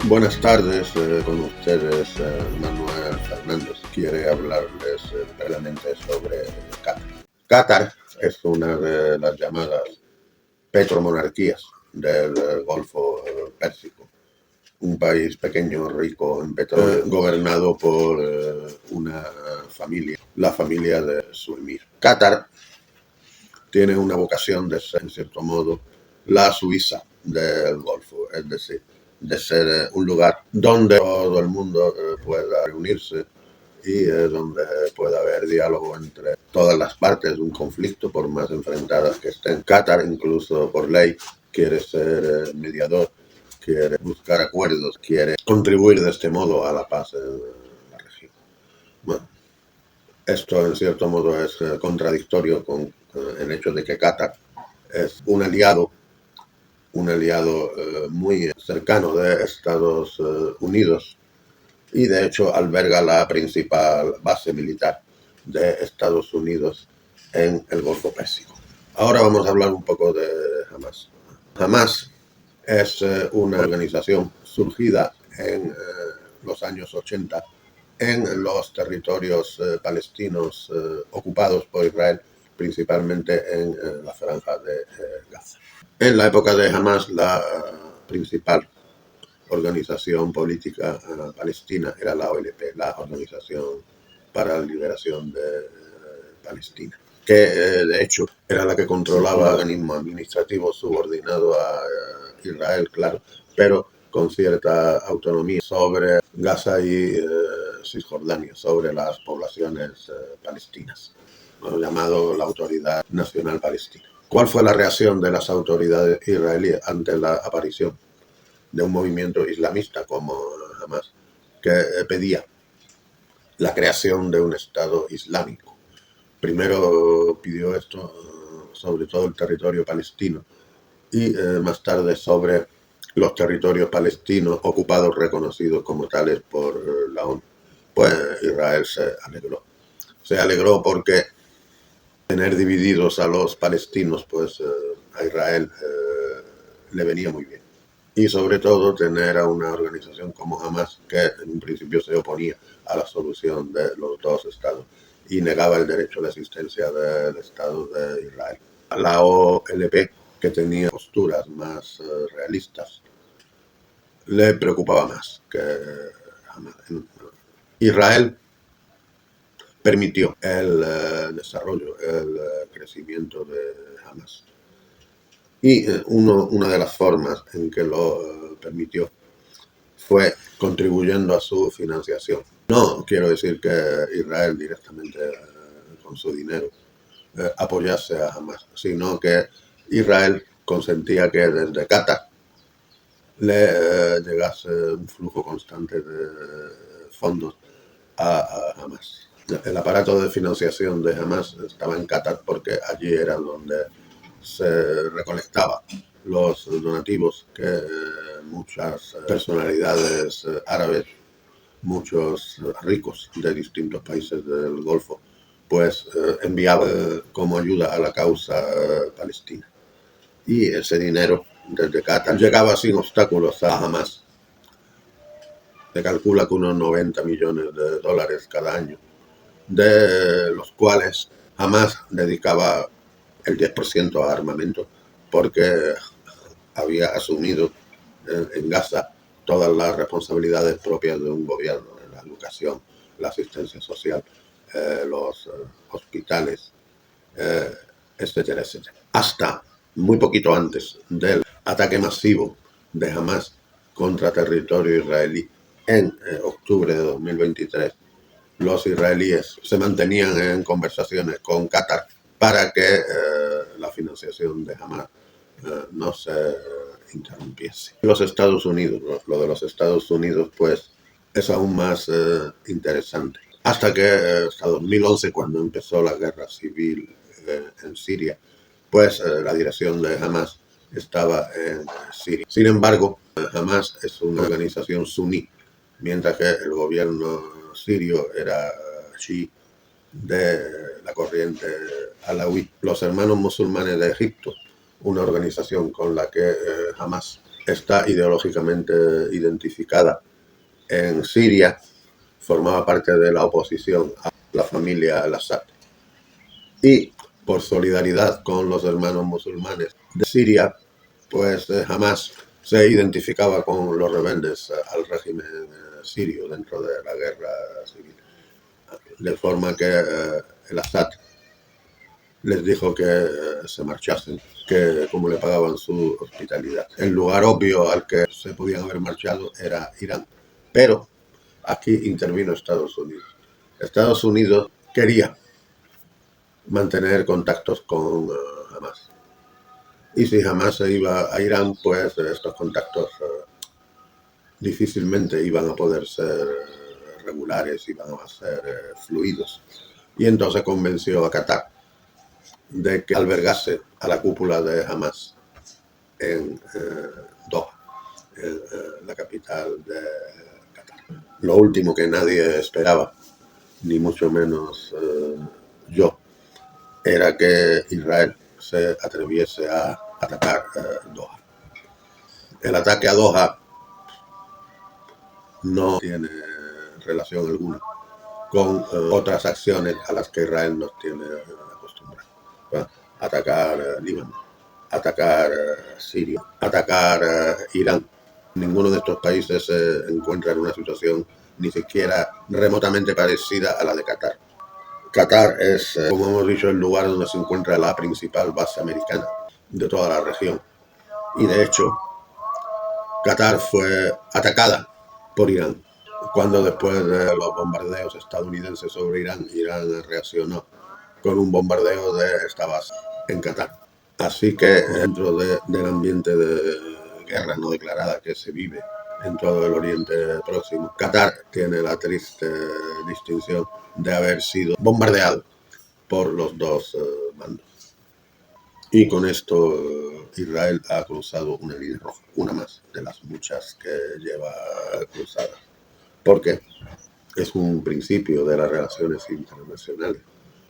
Buenas tardes, con ustedes Manuel Fernández. Quiere hablarles brevemente sobre Qatar. Qatar es una de las llamadas petromonarquías del Golfo Pérsico, un país pequeño, rico en petróleo, gobernado por una familia, la familia de su emir. Qatar tiene una vocación de ser, en cierto modo, la Suiza del Golfo, es decir, de ser un lugar donde todo el mundo pueda reunirse y donde pueda haber diálogo entre todas las partes de un conflicto, por más enfrentadas que estén. Qatar, incluso por ley, quiere ser mediador, quiere buscar acuerdos, quiere contribuir de este modo a la paz en la región. Bueno, esto en cierto modo es contradictorio con el hecho de que Qatar es un aliado muy cercano de Estados Unidos y de hecho alberga la principal base militar de Estados Unidos en el Golfo Pérsico. Ahora vamos a hablar un poco de Hamas. Hamas es una organización surgida en los años 80 en los territorios palestinos ocupados por Israel, principalmente en la franja de Gaza. En la época de Hamas, la principal organización política palestina era la OLP, la Organización para la Liberación de Palestina, que de hecho era la que controlaba el organismo administrativo subordinado a Israel, claro, pero con cierta autonomía sobre Gaza y Cisjordania, sobre las poblaciones palestinas, llamado la Autoridad Nacional Palestina. ¿Cuál fue la reacción de las autoridades israelíes ante la aparición de un movimiento islamista como Hamas, que pedía la creación de un Estado islámico? Primero pidió esto sobre todo el territorio palestino y más tarde sobre los territorios palestinos ocupados reconocidos como tales por la ONU. Pues Israel se alegró. Se alegró porque tener divididos a los palestinos, pues a Israel le venía muy bien. Y sobre todo tener a una organización como Hamas, que en un principio se oponía a la solución de los dos estados y negaba el derecho a la existencia del Estado de Israel. La OLP, que tenía posturas más realistas, le preocupaba más que Hamas. Israel permitió el desarrollo, el crecimiento de Hamas. Y una de las formas en que lo permitió fue contribuyendo a su financiación. No quiero decir que Israel directamente con su dinero apoyase a Hamas, sino que Israel consentía que desde Qatar le llegase un flujo constante de fondos a Hamas. El aparato de financiación de Hamas estaba en Qatar porque allí era donde se recolectaba los donativos que muchas personalidades árabes, muchos ricos de distintos países del Golfo, pues enviaban como ayuda a la causa palestina. Y ese dinero desde Qatar llegaba sin obstáculos a Hamas. Se calcula que unos 90 millones de dólares cada año, de los cuales Hamas dedicaba el 10% a armamento, porque había asumido en Gaza todas las responsabilidades propias de un gobierno, la educación, la asistencia social, los hospitales, etcétera, etcétera. Hasta muy poquito antes del ataque masivo de Hamas contra territorio israelí en octubre de 2023, los israelíes se mantenían en conversaciones con Qatar para que la financiación de Hamas no se interrumpiese. Los Estados Unidos, lo de los Estados Unidos, pues es aún más interesante. Hasta que hasta 2011, cuando empezó la guerra civil en Siria, pues la dirección de Hamas estaba en Siria. Sin embargo, Hamas es una organización suní, mientras que el gobierno sirio era chií de la corriente alawí. Los hermanos musulmanes de Egipto, una organización con la que Hamas está ideológicamente identificada en Siria, formaba parte de la oposición a la familia al-Assad. Y por solidaridad con los hermanos musulmanes de Siria, pues jamás se identificaba con los rebeldes al régimen sirio dentro de la guerra civil. De forma que el Assad les dijo que se marchasen, que como le pagaban su hospitalidad. El lugar obvio al que se podían haber marchado era Irán. Pero aquí intervino Estados Unidos. Estados Unidos quería mantener contactos con Hamas. Y si Hamas se iba a Irán, pues estos contactos difícilmente iban a poder ser regulares, iban a ser fluidos. Y entonces convenció a Qatar de que albergase a la cúpula de Hamas en Doha, en la capital de Qatar. Lo último que nadie esperaba, ni mucho menos yo, era que Israel se atreviese a atacar Doha. El ataque a Doha no tiene relación alguna con otras acciones a las que Israel nos tiene acostumbrados. Atacar Líbano, atacar Siria, atacar Irán. Ninguno de estos países se encuentra en una situación ni siquiera remotamente parecida a la de Qatar. Qatar es, como hemos dicho, el lugar donde se encuentra la principal base americana de toda la región. Y de hecho, Qatar fue atacada por Irán. Cuando después de los bombardeos estadounidenses sobre Irán, Irán reaccionó con un bombardeo de esta base en Qatar. Así que dentro del ambiente de guerra no declarada que se vive en todo el Oriente Próximo, Qatar tiene la triste distinción de haber sido bombardeado por los dos bandos. Y con esto Israel ha cruzado una línea roja, una más de las muchas que lleva cruzada. Porque es un principio de las relaciones internacionales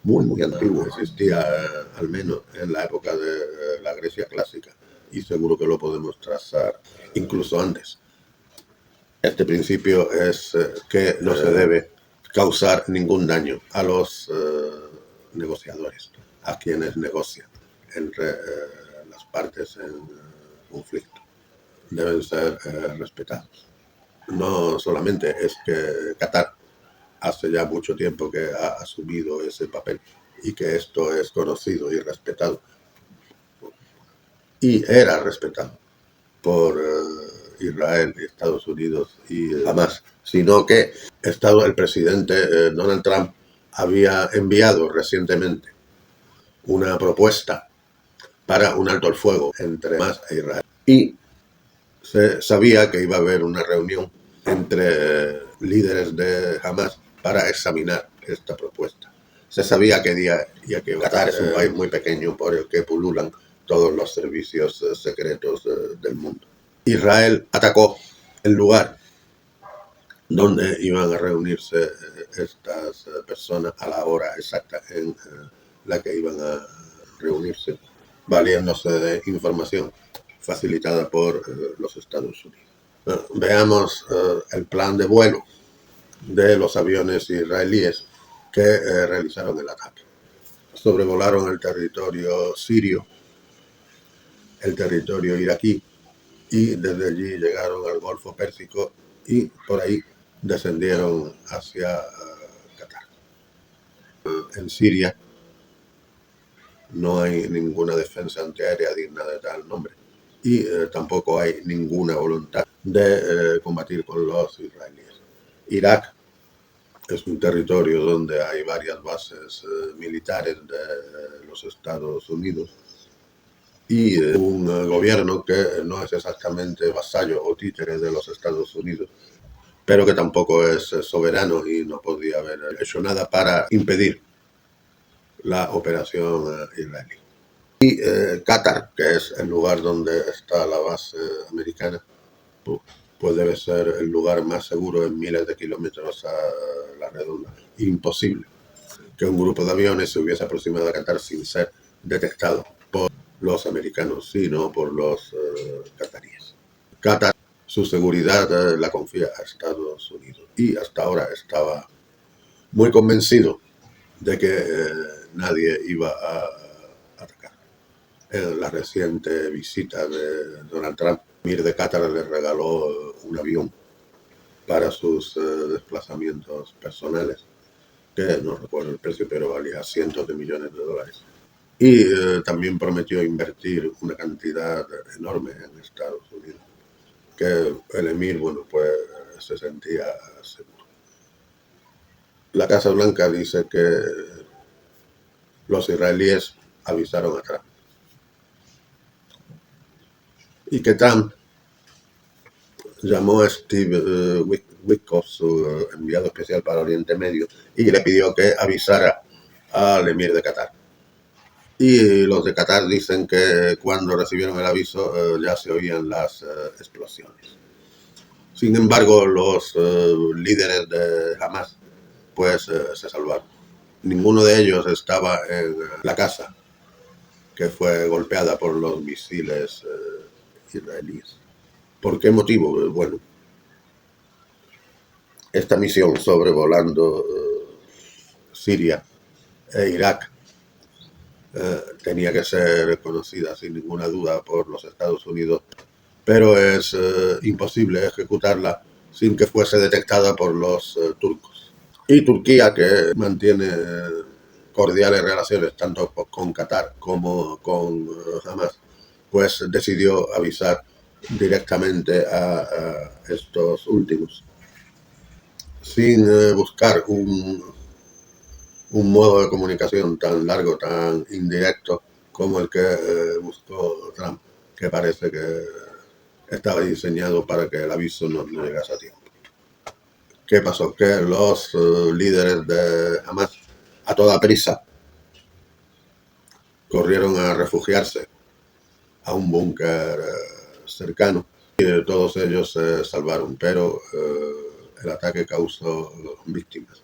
muy antiguo. Existía al menos en la época de la Grecia clásica y seguro que lo podemos trazar incluso antes. Este principio es que no se debe causar ningún daño a los negociadores, a quienes negocian entre las partes en conflicto. Deben ser respetados. No solamente es que Qatar hace ya mucho tiempo que ha asumido ese papel y que esto es conocido y respetado, y era respetado por Israel y Estados Unidos y Hamas, sino que el presidente Donald Trump había enviado recientemente una propuesta para un alto el fuego entre Hamas e Israel. Y se sabía que iba a haber una reunión entre líderes de Hamas para examinar esta propuesta. Se sabía que Qatar es un país muy pequeño por el que pululan todos los servicios secretos del mundo. Israel atacó el lugar donde iban a reunirse estas personas a la hora exacta en la que iban a reunirse, valiéndose de información facilitada por los Estados Unidos. Veamos el plan de vuelo de los aviones israelíes que realizaron el ataque. Sobrevolaron el territorio sirio, el territorio iraquí, y desde allí llegaron al Golfo Pérsico y por ahí descendieron hacia Qatar. En Siria no hay ninguna defensa antiaérea digna de tal nombre y tampoco hay ninguna voluntad de combatir con los israelíes. Irak es un territorio donde hay varias bases militares de los Estados Unidos y un gobierno que no es exactamente vasallo o títere de los Estados Unidos, pero que tampoco es soberano y no podía haber hecho nada para impedir la operación israelí. Y Qatar, que es el lugar donde está la base americana, pues debe ser el lugar más seguro en miles de kilómetros a la redonda. Imposible que un grupo de aviones se hubiese aproximado a Qatar sin ser detectado por los americanos, sino por los qataríes. Qatar su seguridad la confía a Estados Unidos y hasta ahora estaba muy convencido de que nadie iba a atacar. En la reciente visita de Donald Trump, Emir de Qatar le regaló un avión para sus desplazamientos personales, que no recuerdo el precio, pero valía cientos de millones de dólares. Y también prometió invertir una cantidad enorme en Estados Unidos, que el emir, bueno, pues se sentía seguro. La Casa Blanca dice que los israelíes avisaron a Trump y que Trump llamó a Steve Witkoff, su enviado especial para Oriente Medio, y le pidió que avisara al emir de Qatar. Y los de Qatar dicen que cuando recibieron el aviso ya se oían las explosiones. Sin embargo, los líderes de Hamas pues se salvaron. Ninguno de ellos estaba en la casa que fue golpeada por los misiles israelíes. ¿Por qué motivo? Bueno, esta misión sobrevolando Siria e Irak tenía que ser conocida sin ninguna duda por los Estados Unidos, pero es imposible ejecutarla sin que fuese detectada por los turcos. Y Turquía, que mantiene cordiales relaciones tanto con Qatar como con Hamas, pues decidió avisar directamente a estos últimos, sin buscar un modo de comunicación tan largo, tan indirecto como el que buscó Trump, que parece que estaba diseñado para que el aviso no llegase a tiempo. ¿Qué pasó? Que los líderes de Hamas, a toda prisa, corrieron a refugiarse a un búnker cercano y todos ellos se salvaron, pero el ataque causó víctimas,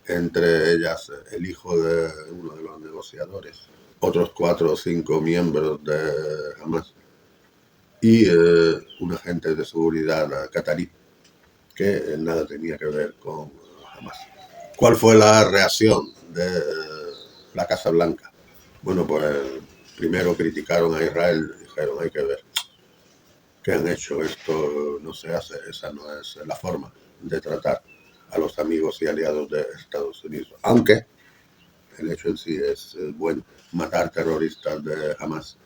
entre ellas el hijo de uno de los negociadores, otros 4 o 5 miembros de Hamas y un agente de seguridad catarí que nada tenía que ver con Hamas. ¿Cuál fue la reacción de la Casa Blanca? Bueno, pues primero criticaron a Israel, dijeron hay que ver qué han hecho, esto no se hace, esa no es la forma de tratar a los amigos y aliados de Estados Unidos. Aunque el hecho en sí es bueno, matar terroristas de Hamas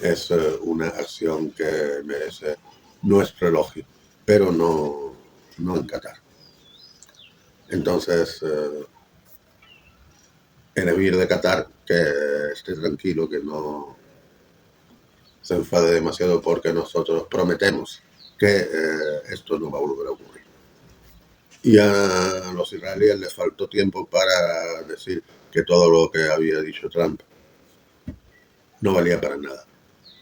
es una acción que merece nuestro elogio, pero no en Qatar. Entonces, el emir de Qatar, que esté tranquilo, que no se enfade demasiado porque nosotros prometemos que esto no va a volver a ocurrir. Y a los israelíes les faltó tiempo para decir que todo lo que había dicho Trump no valía para nada,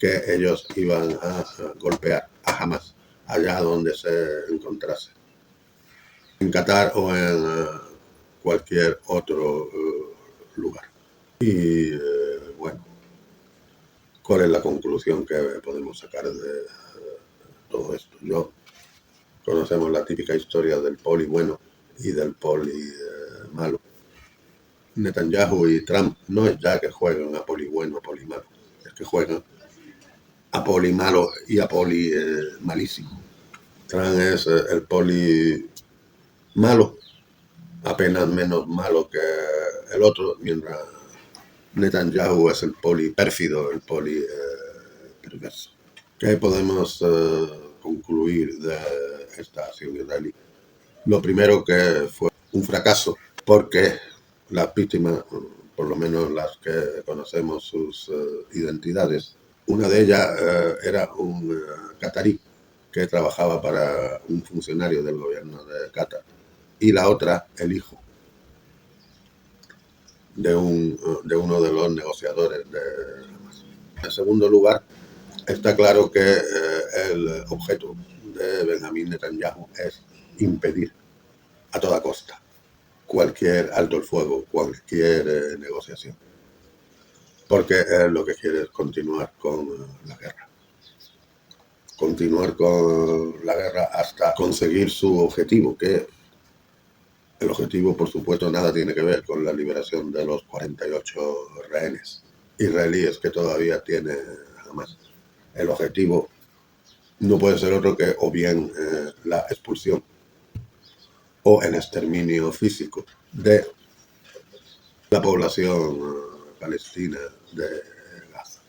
que ellos iban a golpear a Hamas allá donde se encontrase, en Qatar o en cualquier otro lugar. Y bueno, ¿cuál es la conclusión que podemos sacar de todo esto? Conocemos la típica historia del poli bueno y del poli malo. Netanyahu y Trump no es ya que juegan a poli bueno o poli malo, es que juegan a poli malo y a poli malísimo. Trump es el poli malo, apenas menos malo que el otro, mientras Netanyahu es el poli pérfido, el poli perverso. ¿Qué podemos concluir de esta acción israelí? Lo primero que fue un fracaso, porque las víctimas, por lo menos las que conocemos sus identidades, una de ellas era un catarí que trabajaba para un funcionario del gobierno de Qatar, y la otra, el hijo de uno de los negociadores de Hamas. En segundo lugar, está claro que el objeto de Benjamín Netanyahu es impedir a toda costa cualquier alto el fuego, cualquier negociación, porque lo que quiere es continuar con la guerra, continuar con la guerra hasta conseguir su objetivo, que el objetivo, por supuesto, nada tiene que ver con la liberación de los 48 rehenes israelíes que todavía tiene Hamas. El objetivo no puede ser otro que o bien la expulsión o el exterminio físico de la población palestina de Gaza.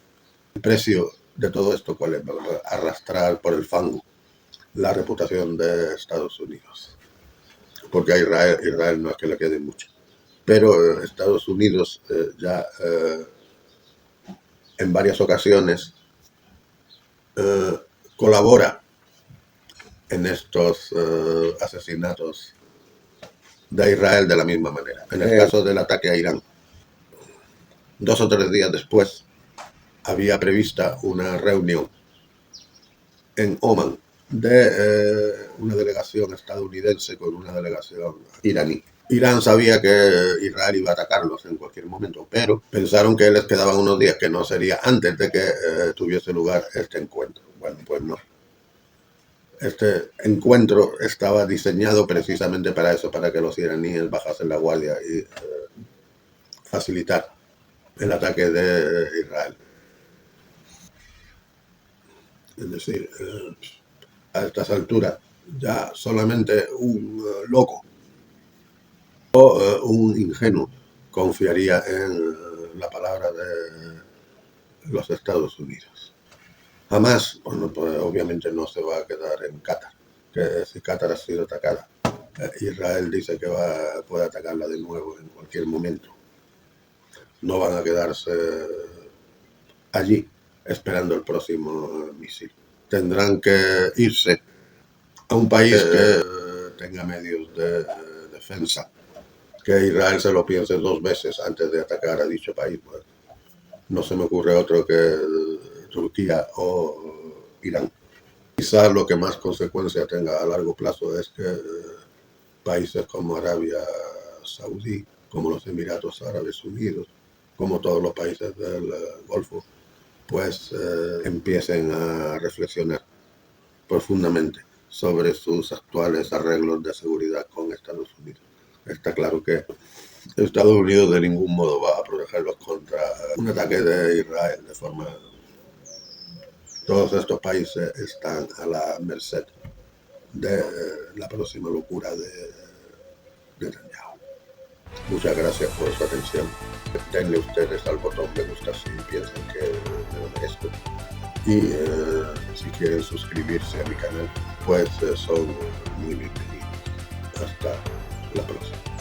El precio de todo esto, ¿cuál es? Arrastrar por el fango la reputación de Estados Unidos. Porque a Israel no es que le quede mucho. Pero Estados Unidos ya en varias ocasiones colabora en estos asesinatos de Israel de la misma manera. En el caso del ataque a Irán, 2 o 3 días después había prevista una reunión en Oman de una delegación estadounidense con una delegación iraní. Irán sabía que Israel iba a atacarlos en cualquier momento, pero pensaron que les quedaban unos días, que no sería antes de que tuviese lugar este encuentro. Bueno, pues no. Este encuentro estaba diseñado precisamente para eso, para que los iraníes bajasen la guardia y facilitar el ataque de Israel. Es decir, a estas alturas ya solamente un loco o un ingenuo confiaría en la palabra de los Estados Unidos. Jamás, bueno, pues obviamente no se va a quedar en Qatar, que si Qatar ha sido atacada, Israel dice que puede atacarla de nuevo en cualquier momento. No van a quedarse allí esperando el próximo misil. Tendrán que irse a un país que tenga medios de defensa, que Israel se lo piense 2 veces antes de atacar a dicho país. Pues, no se me ocurre otro que Turquía o Irán. Quizás lo que más consecuencia tenga a largo plazo es que países como Arabia Saudí, como los Emiratos Árabes Unidos, como todos los países del Golfo, pues empiecen a reflexionar profundamente sobre sus actuales arreglos de seguridad con Estados Unidos. Está claro que Estados Unidos de ningún modo va a protegerlos contra un ataque de Israel de forma... Todos estos países están a la merced de la próxima locura de Netanyahu. Muchas gracias por su atención. Denle ustedes al botón me gusta si piensan que me lo merezco. Y si quieren suscribirse a mi canal, pues son muy bienvenidos. Hasta la próxima.